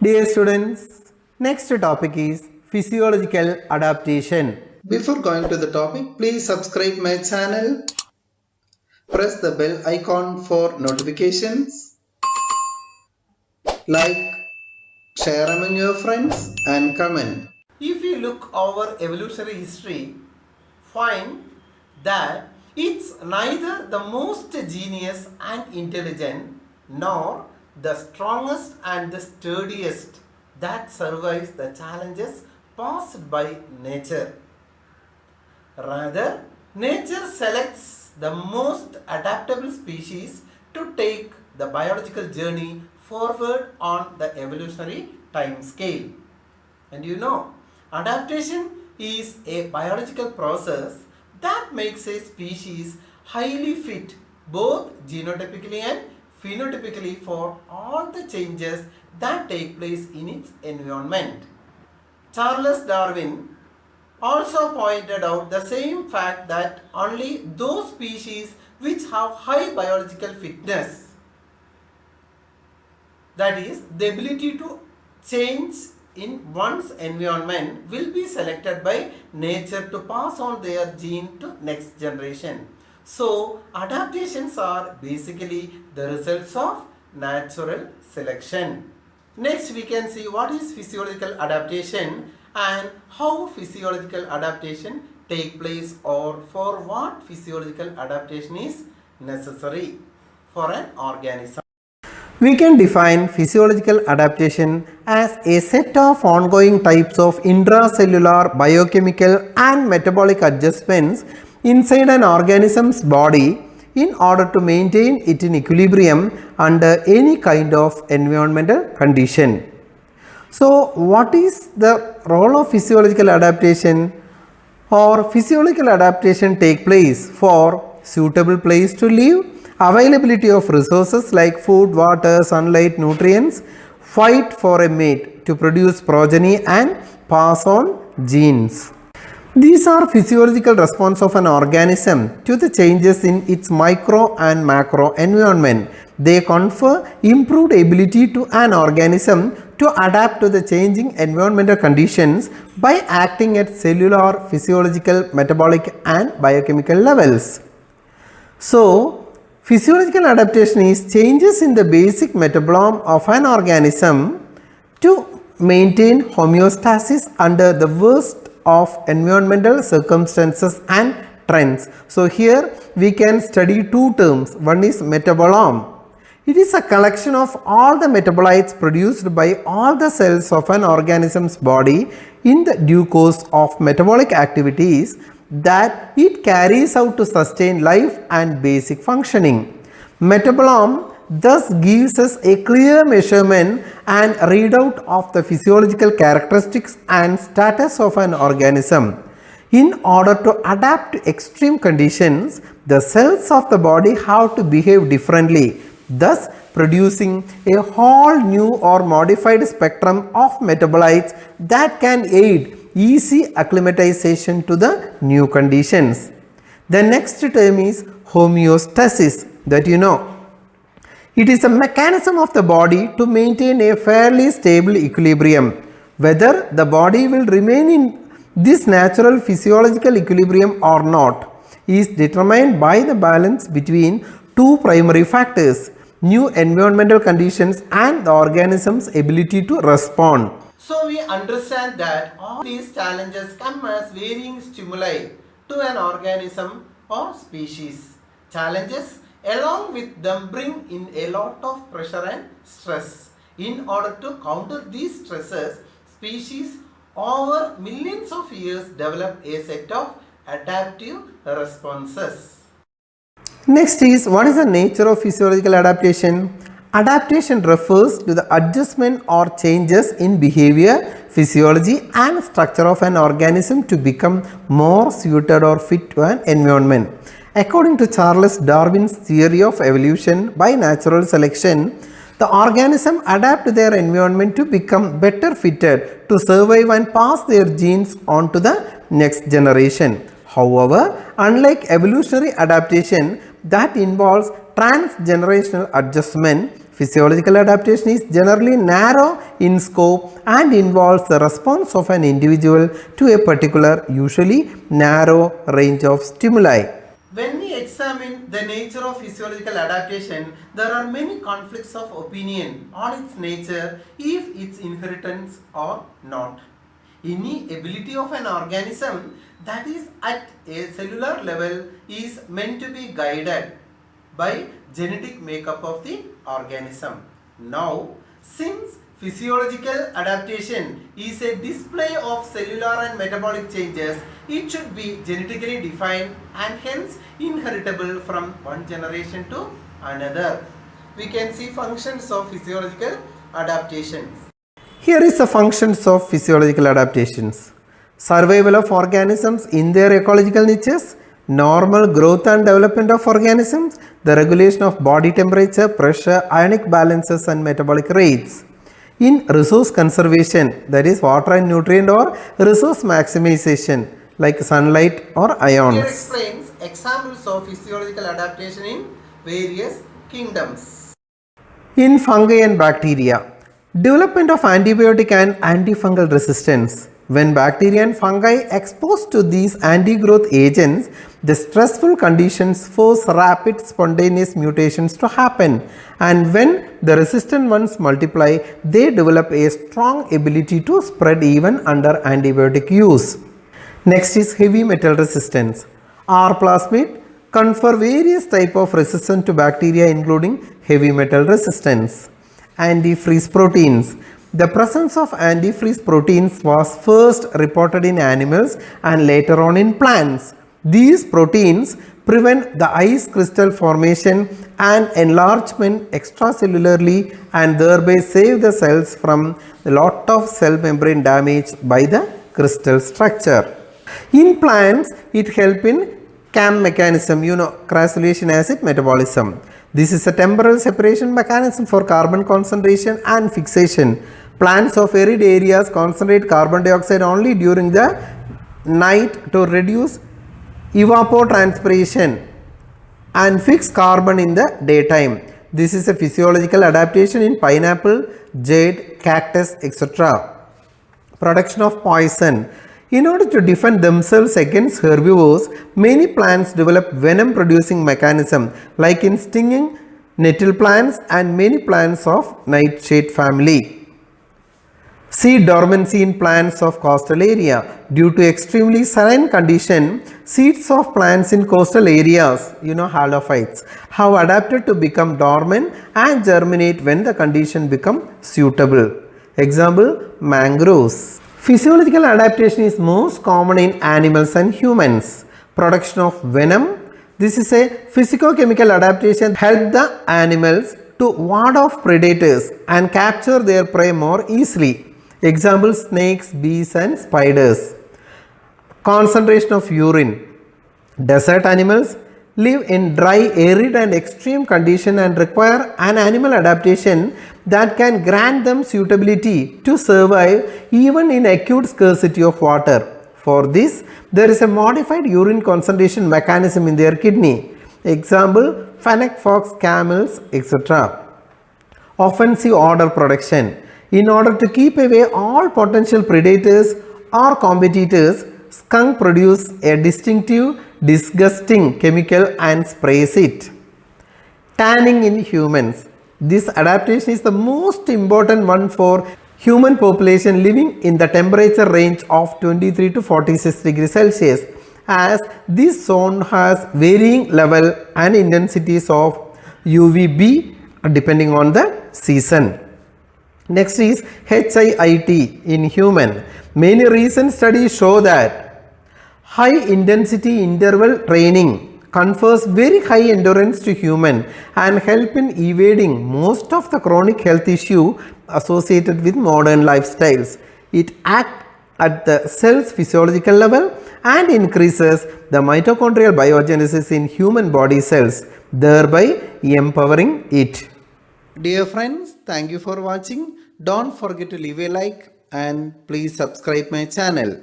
Dear students, next topic is physiological adaptation. Before going to the topic, please subscribe my channel. Press the bell icon for notifications. Like, share among your friends and comment. If we look over evolutionary history, find that it's neither the most genius and intelligent nor the strongest and the sturdiest that survives the challenges posed by nature. Rather, nature selects the most adaptable species to take the biological journey forward on the evolutionary time scale. And you know, adaptation is a biological process that makes a species highly fit both genotypically and phenotypically for all the changes that take place in its environment. Charles Darwin also pointed out the same fact that only those species which have high biological fitness, that is the ability to change in one's environment, will be selected by nature to pass on their gene to next generation. So adaptations are basically the results of natural selection. Next we can see what is physiological adaptation and how physiological adaptation take place, or for what physiological adaptation is necessary for an organism. We can define physiological adaptation as a set of ongoing types of intracellular biochemical and metabolic adjustments inside an organism's body in order to maintain it in equilibrium under any kind of environmental condition. So, what is the role of physiological adaptation? Or physiological adaptation take place for suitable place to live, availability of resources like food, water, sunlight, nutrients, fight for a mate to produce progeny and pass on genes. These are physiological response of an organism to the changes in its micro and macro environment. They confer improved ability to an organism to adapt to the changing environmental conditions by acting at cellular, physiological, metabolic and biochemical levels. So, physiological adaptation is changes in the basic metabolome of an organism to maintain homeostasis under the worst of environmental circumstances and trends. So, here we can study two terms. One is metabolome. It is a collection of all the metabolites produced by all the cells of an organism's body in the due course of metabolic activities that it carries out to sustain life and basic functioning. Metabolome thus gives us a clear measurement and readout of the physiological characteristics and status of an organism. In order to adapt to extreme conditions, the cells of the body have to behave differently, thus producing a whole new or modified spectrum of metabolites that can aid easy acclimatization to the new conditions. The next term is homeostasis, that you know. It is a mechanism of the body to maintain a fairly stable equilibrium. Whether the body will remain in this natural physiological equilibrium or not is determined by the balance between two primary factors: new environmental conditions and the organism's ability to respond. So we understand that all these challenges come as varying stimuli to an organism or species. Challenges along with them bring in a lot of pressure and stress. In order to counter these stresses, species over millions of years develop a set of adaptive responses. Next is, what is the nature of physiological adaptation? Adaptation refers to the adjustment or changes in behavior, physiology and structure of an organism to become more suited or fit to an environment. According to Charles Darwin's theory of evolution by natural selection, the organism adapt to their environment to become better fitted to survive and pass their genes on to the next generation. However, unlike evolutionary adaptation that involves transgenerational adjustment, Physiological adaptation is generally narrow in scope and involves the response of an individual to a particular, usually narrow range of stimuli. When we examine the nature of physiological adaptation, there are many conflicts of opinion on its nature, if its inheritance or not. Any ability of an organism that is at a cellular level is meant to be guided by genetic makeup of the organism. Now, since physiological adaptation is a display of cellular and metabolic changes, it should be genetically defined and hence inheritable from one generation to another. We can see functions of physiological adaptations. Here is the functions of physiological adaptations. Survival of organisms in their ecological niches, normal growth and development of organisms, the regulation of body temperature, pressure, ionic balances and metabolic rates. In resource conservation, that is water and nutrient or resource maximization like sunlight or ions. Here explains examples of physiological adaptation in various kingdoms. In fungi and bacteria, development of antibiotic and antifungal resistance. When bacteria and fungi exposed to these anti-growth agents, the stressful conditions force rapid spontaneous mutations to happen, and when the resistant ones multiply, they develop a strong ability to spread even under antibiotic use. Next is heavy metal resistance. R plasmid confer various type of resistance to bacteria including heavy metal resistance. Antifreeze proteins. The presence of antifreeze proteins was first reported in animals and later on in plants. These proteins prevent the ice crystal formation and enlargement extracellularly and thereby save the cells from a lot of cell membrane damage by the crystal structure. In plants, it helps in CAM mechanism, crassulacean acid metabolism. This is a temporal separation mechanism for carbon concentration and fixation. Plants of arid areas concentrate carbon dioxide only during the night to reduce evapotranspiration and fix carbon in the daytime. This is a physiological adaptation in pineapple, jade, cactus, etc. Production of poison. In order to defend themselves against herbivores, many plants develop venom producing mechanism like in stinging nettle plants and many plants of nightshade family. Seed dormancy in plants of coastal area. Due to extremely saline condition, seeds of plants in coastal areas, halophytes, have adapted to become dormant and germinate when the condition become suitable. Example, mangroves. Physiological adaptation is most common in animals and humans. Production of venom. This is a physicochemical adaptation that helps the animals to ward off predators and capture their prey more easily. Example, snakes, bees and spiders. Concentration of urine. Desert animals live in dry, arid and extreme condition and require an animal adaptation that can grant them suitability to survive even in acute scarcity of water. For this, there is a modified urine concentration mechanism in their kidney. Example, fennec fox, camels, etc. Offensive odor production. In order to keep away all potential predators or competitors, skunk produce a distinctive, disgusting chemical and sprays it. Tanning in humans. This adaptation is the most important one for human population living in the temperature range of 23 to 46 degrees Celsius, as this zone has varying level and intensities of UVB depending on the season. Next is HIIT in human. Many recent studies show that high intensity interval training confers very high endurance to human and help in evading most of the chronic health issue associated with modern lifestyles. It acts at the cell's physiological level and increases the mitochondrial biogenesis in human body cells, thereby empowering it. Dear friends, thank you for watching. Don't forget to leave a like and please subscribe my channel.